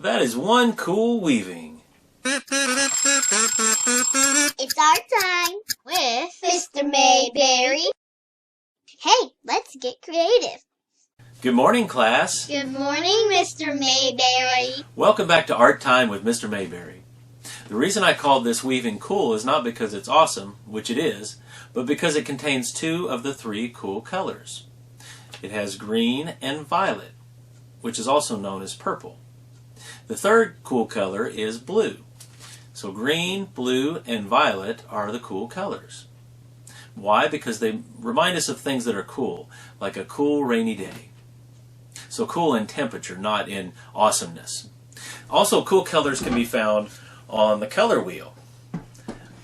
That is one cool weaving. It's our time with Mr. Mayberry. Hey, let's get creative. Good morning, class. Good morning, Mr. Mayberry. Welcome back to Art Time with Mr. Mayberry. The reason I called this weaving cool is not because it's awesome, which it is, but because it contains two of the three cool colors. It has green and violet, which is also known as purple. The third cool color is blue. So green, blue, and violet are the cool colors. Why? Because they remind us of things that are cool, like a cool rainy day. So cool in temperature, not in awesomeness. Also, cool colors can be found on the color wheel.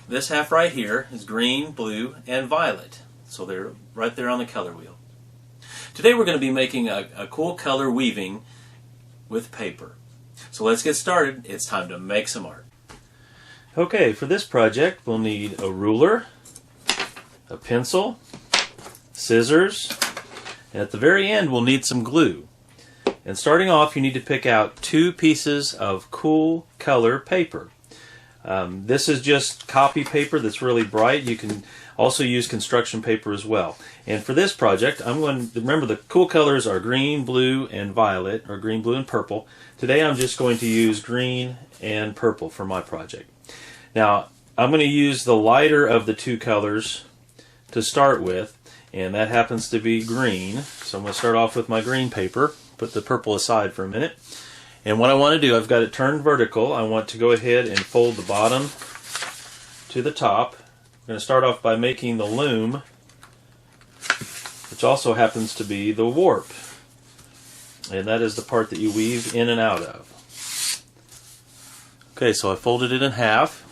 This half right here is green, blue, and violet. So they're right there on the color wheel. Today we're going to be making a cool color weaving with paper. So let's get started. It's time to make some art. Okay, for this project we'll need a ruler, a pencil, scissors, and at the very end we'll need some glue. And starting off, you need to pick out two pieces of cool color paper. This is just copy paper that's really bright. You can also use construction paper as well. And for this project, I'm going to remember the cool colors are green, blue, and violet, or green, blue, and purple. Today I'm just going to use green and purple for my project. Now, I'm going to use the lighter of the two colors to start with, and that happens to be green. So I'm going to start off with my green paper, put the purple aside for a minute. And what I want to do, I've got it turned vertical. I want to go ahead and fold the bottom to the top. I'm going to start off by making the loom, which also happens to be the warp. And that is the part that you weave in and out of. Okay, so I folded it in half.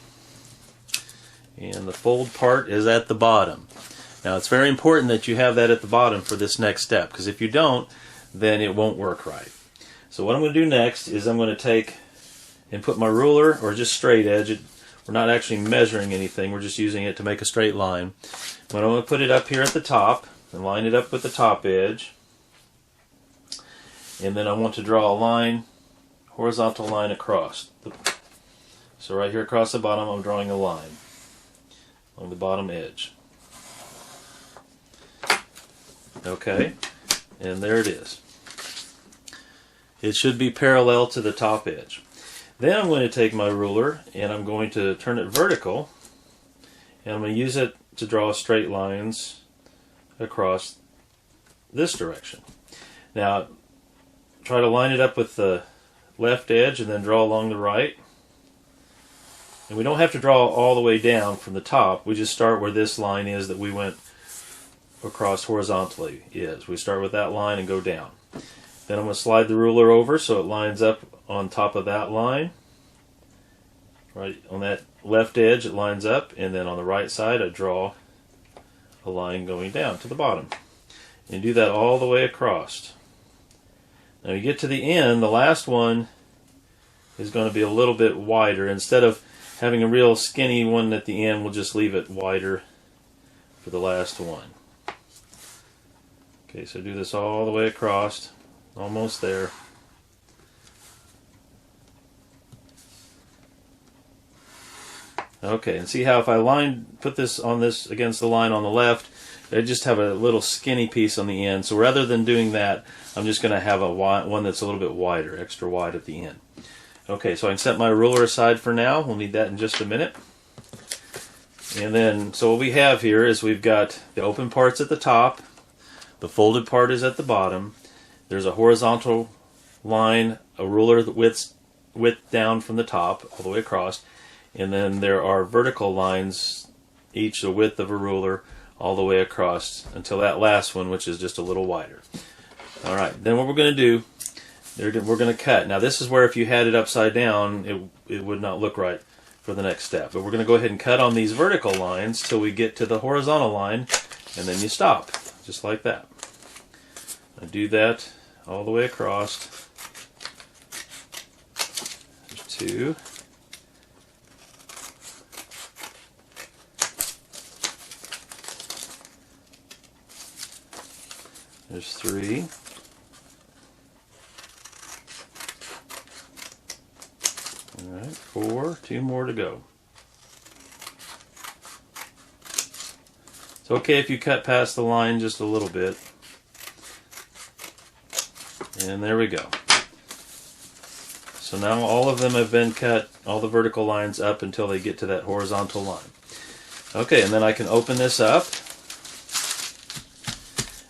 And the fold part is at the bottom. Now it's very important that you have that at the bottom for this next step, because if you don't, then it won't work right. So what I'm going to do next is I'm going to take and put my ruler, or just straight edge it. We're not actually measuring anything, we're just using it to make a straight line. But I'm going to put it up here at the top and line it up with the top edge. And then I want to draw a line, horizontal line across. So right here across the bottom I'm drawing a line on the bottom edge. Okay, and there it is. It should be parallel to the top edge. Then I'm going to take my ruler and I'm going to turn it vertical, and I'm going to use it to draw straight lines across this direction. Now try to line it up with the left edge and then draw along the right. And we don't have to draw all the way down from the top. We just start where this line is that we went across horizontally is. We start with that line and go down. Then I'm going to slide the ruler over so it lines up on top of that line. Right on that left edge it lines up, and then on the right side I draw a line going down to the bottom. And do that all the way across. Now you get to the end, the last one is going to be a little bit wider. Instead of having a real skinny one at the end, we'll just leave it wider for the last one. Okay, so do this all the way across, almost there. Okay, and see how if I put this against the line on the left, I just have a little skinny piece on the end. So rather than doing that, I'm just going to have one that's a little bit wider, extra wide at the end. Okay, so I can set my ruler aside for now. We'll need that in just a minute. And then, so what we have here is we've got the open parts at the top. The folded part is at the bottom. There's a horizontal line, a ruler width down from the top all the way across. And then there are vertical lines, each the width of a ruler, all the way across until that last one, which is just a little wider. Alright, then what we're going to do, we're going to cut. Now this is where if you had it upside down, it would not look right for the next step. But we're going to go ahead and cut on these vertical lines till we get to the horizontal line, and then you stop, just like that. I do that all the way across. There's two. There's three. All right, 4, 2 more to go. It's okay if you cut past the line just a little bit. And there we go. So now all of them have been cut, all the vertical lines up until they get to that horizontal line. Okay, and then I can open this up.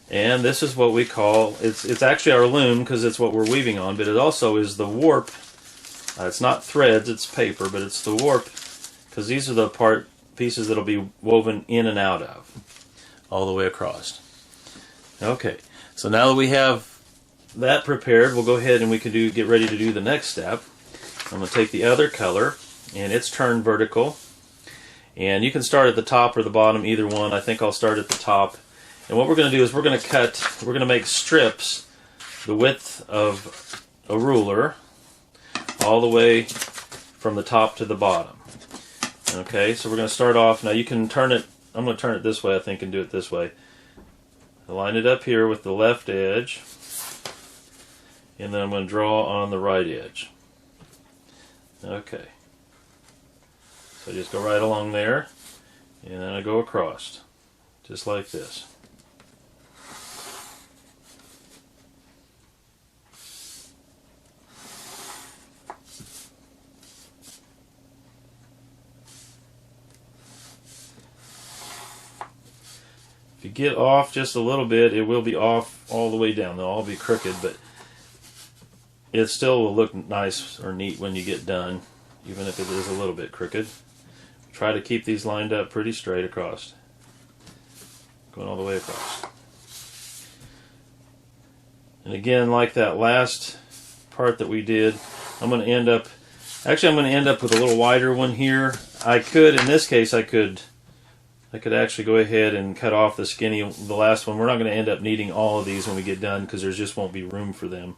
And this is what we call, it's actually our loom because it's what we're weaving on, but it also is the warp. It's not threads, it's paper, but it's the warp because these are the pieces that'll be woven in and out of all the way across. Okay, so now that we have that prepared, we'll go ahead and we can get ready to do the next step. I'm going to take the other color, and it's turned vertical. And you can start at the top or the bottom, either one. I think I'll start at the top. And what we're going to do is we're going to make strips the width of a ruler all the way from the top to the bottom. Okay, so we're going to start off. Now you can turn it, I'm going to turn it this way, I think, and do it this way. I line it up here with the left edge. And then I'm going to draw on the right edge. Okay. So I just go right along there, and then I go across, just like this. If you get off just a little bit, it will be off all the way down. They'll all be crooked, but it still will look nice or neat when you get done, even if it is a little bit crooked. Try to keep these lined up pretty straight across, going all the way across. And again, like that last part that we did, I'm going to end up with a little wider one here. In this case, I could actually go ahead and cut off the last one. We're not going to end up needing all of these when we get done because there just won't be room for them.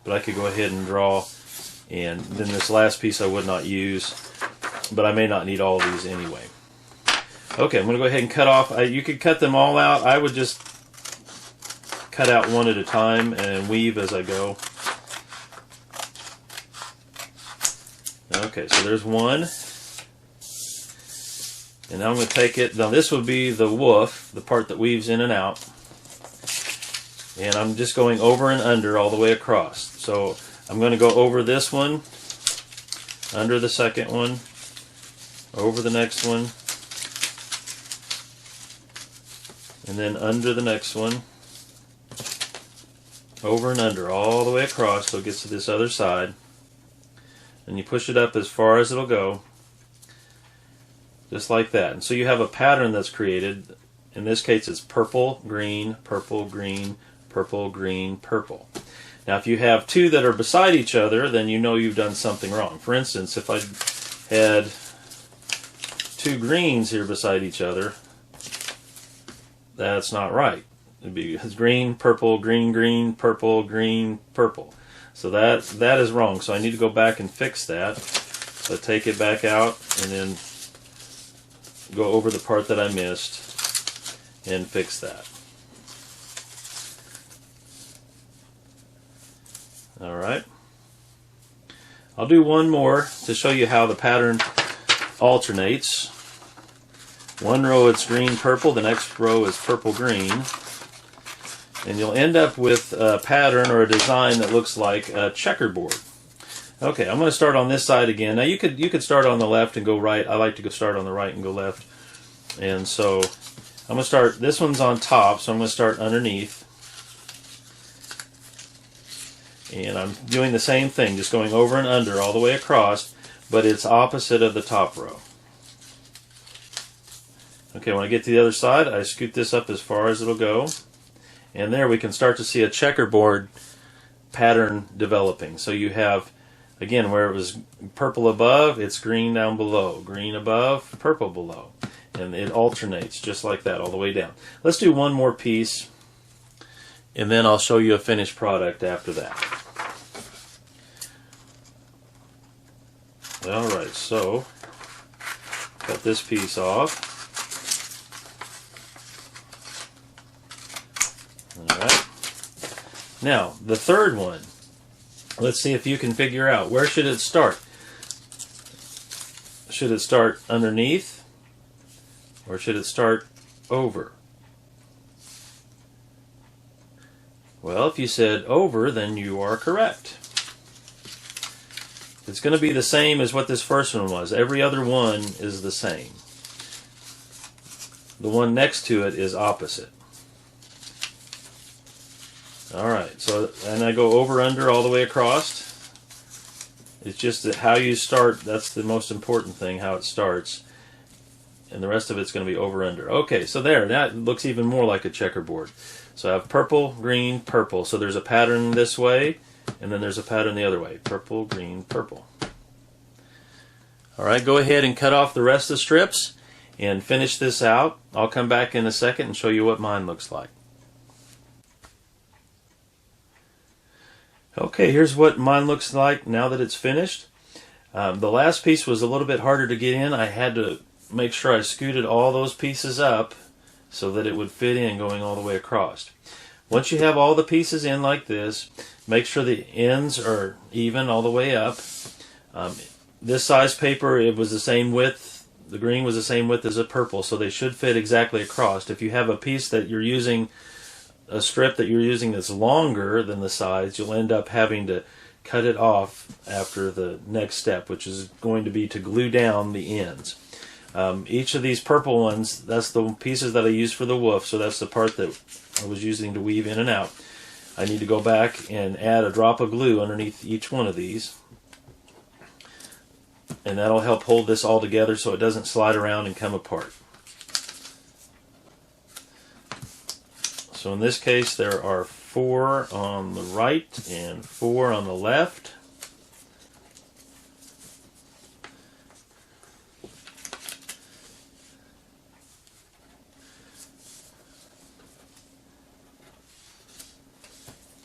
But I could go ahead and draw, and then this last piece I would not use, but I may not need all of these anyway. Okay, I'm going to go ahead and cut off. You could cut them all out. I would just cut out one at a time and weave as I go. Okay, so there's one. And now I'm going to take it. Now this would be the woof, the part that weaves in and out. And I'm just going over and under all the way across. So I'm going to go over this one, under the second one, over the next one, and then under the next one, over and under all the way across so it gets to this other side. And you push it up as far as it'll go, just like that. And so you have a pattern that's created. In this case it's purple, green, purple, green, purple, green, purple. Now if you have two that are beside each other, then you know you've done something wrong. For instance, if I had two greens here beside each other, that's not right. It'd be green, purple, green, green, purple, green, purple. So that is wrong. So I need to go back and fix that. So take it back out and then go over the part that I missed and fix that. Alright. I'll do one more to show you how the pattern alternates. One row it's green purple, the next row is purple green, and you'll end up with a pattern or a design that looks like a checkerboard. Okay, I'm going to start on this side again. Now you could start on the left and go right. I like to go start on the right and go left. And so I'm going to start, this one's on top, so I'm going to start underneath. And I'm doing the same thing, just going over and under all the way across, but it's opposite of the top row. Okay, when I get to the other side, I scoot this up as far as it'll go. And there we can start to see a checkerboard pattern developing. So you have, again, where it was purple above, it's green down below. Green above, purple below. And it alternates just like that all the way down. Let's do one more piece, and then I'll show you a finished product after that. Alright, so cut this piece off. Alright. Now, the third one. Let's see if you can figure out where should it start. should it start underneath or should it start over? Well, if you said over, then you are correct. It's going to be the same as what this first one was. Every other one is the same. The one next to it is opposite. Alright, so and I go over, under, all the way across. It's just that how you start, that's the most important thing, how it starts. And the rest of it's going to be over, under. Okay, so there, that looks even more like a checkerboard. So I have purple, green, purple. So there's a pattern this way, and then there's a pattern the other way. Purple, green, purple. Alright, go ahead and cut off the rest of the strips and finish this out. I'll come back in a second and show you what mine looks like. Okay, here's what mine looks like now that it's finished. The last piece was a little bit harder to get in. I had to make sure I scooted all those pieces up so that it would fit in going all the way across. Once you have all the pieces in like this, make sure the ends are even all the way up. This size paper, it was the same width. The green was the same width as the purple, so they should fit exactly across. If you have a piece that you're using, a strip that you're using that's longer than the size, you'll end up having to cut it off after the next step, which is going to be to glue down the ends. Each of these purple ones, that's the pieces that I use for the woof, so that's the part that I was using to weave in and out. I need to go back and add a drop of glue underneath each one of these, and that'll help hold this all together so it doesn't slide around and come apart. So in this case there are 4 on the right and 4 on the left.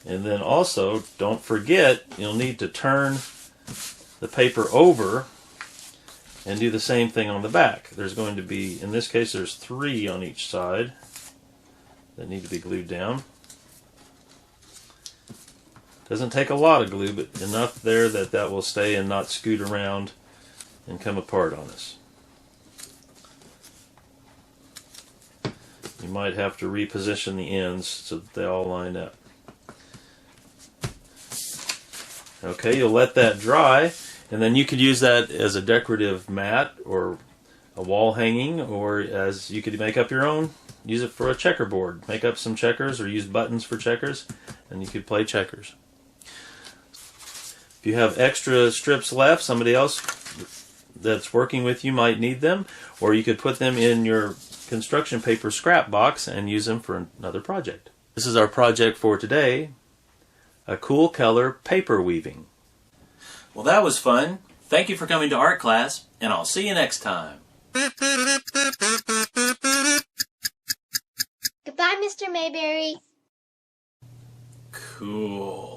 And then also, don't forget, you'll need to turn the paper over and do the same thing on the back. There's going to be, in this case, there's 3 on each side that need to be glued down. Doesn't take a lot of glue, but enough there that that will stay and not scoot around and come apart on us. You might have to reposition the ends so that they all line up. Okay, you'll let that dry, and then you could use that as a decorative mat or a wall hanging, or as you could make up your own. Use it for a checkerboard. Make up some checkers or use buttons for checkers, and you could play checkers. If you have extra strips left, somebody else that's working with you might need them, or you could put them in your construction paper scrap box and use them for another project. This is our project for today. A cool color paper weaving. Well, that was fun. Thank you for coming to art class, and I'll see you next time. Goodbye, Mr. Mayberry. Cool.